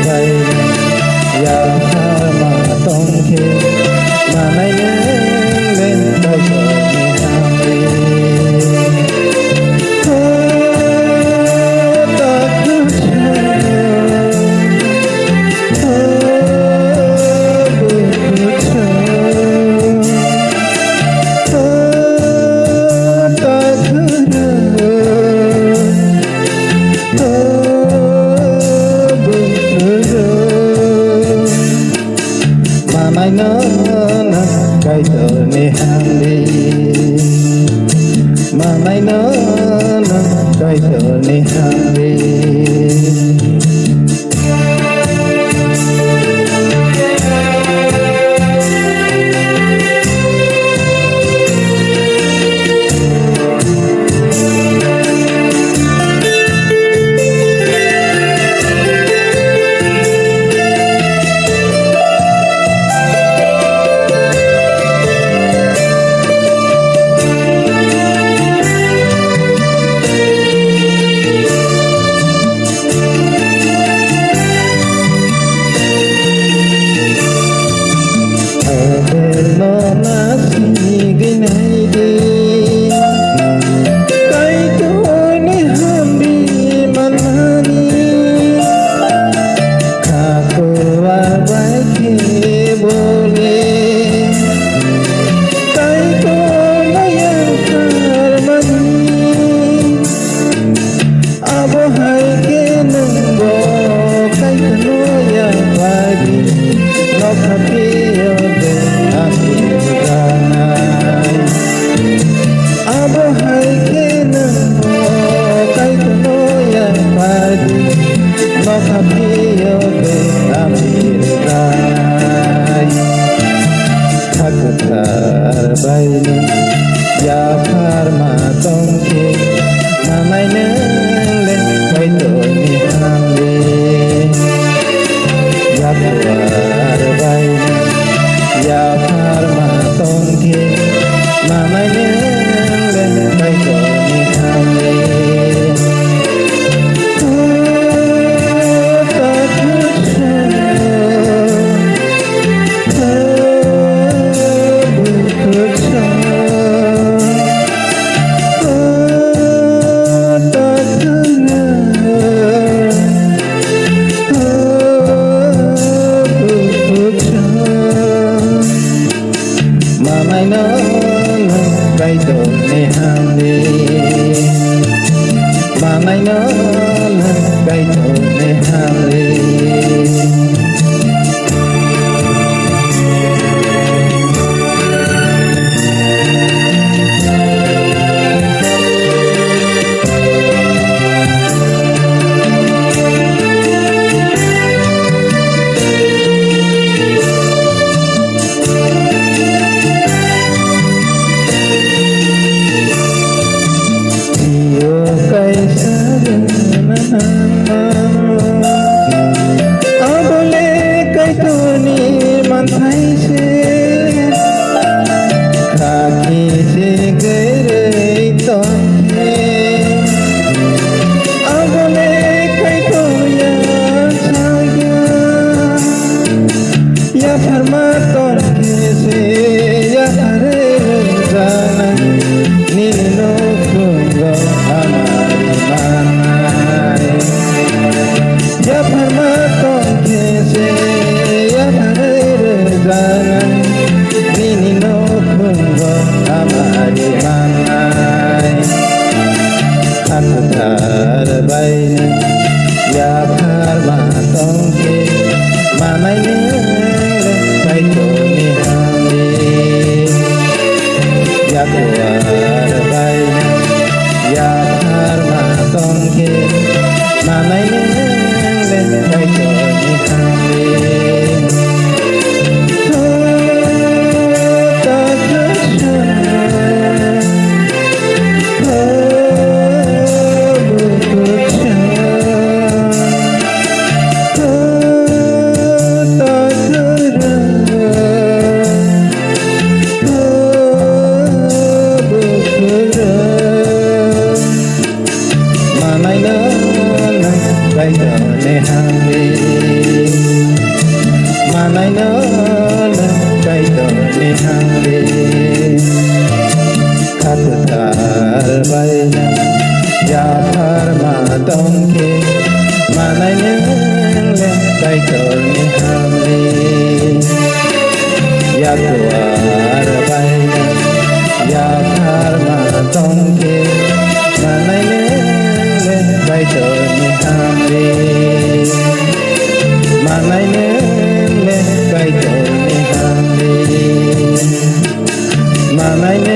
bay ya mà tông khi mà nay lên đời mai nó cây tờ này hàng đi mà mai nó cây tờ này hàng đi ya farma tongke namai nele kai to ni hamle ya par bai ya farma tongke namai nele kai to ni hamle Mamai no kai to ne hamle Mamai no kai to ne hamle हामीले मानाइन काइदने हामीले खातुतार बाइन याफारमा दङ्के मानाइन काइदने हामीले यादुवार बाइन याफारमा दङ्के मानाइन काइदने हामीले मानाइन काइदने हामीले मानाइन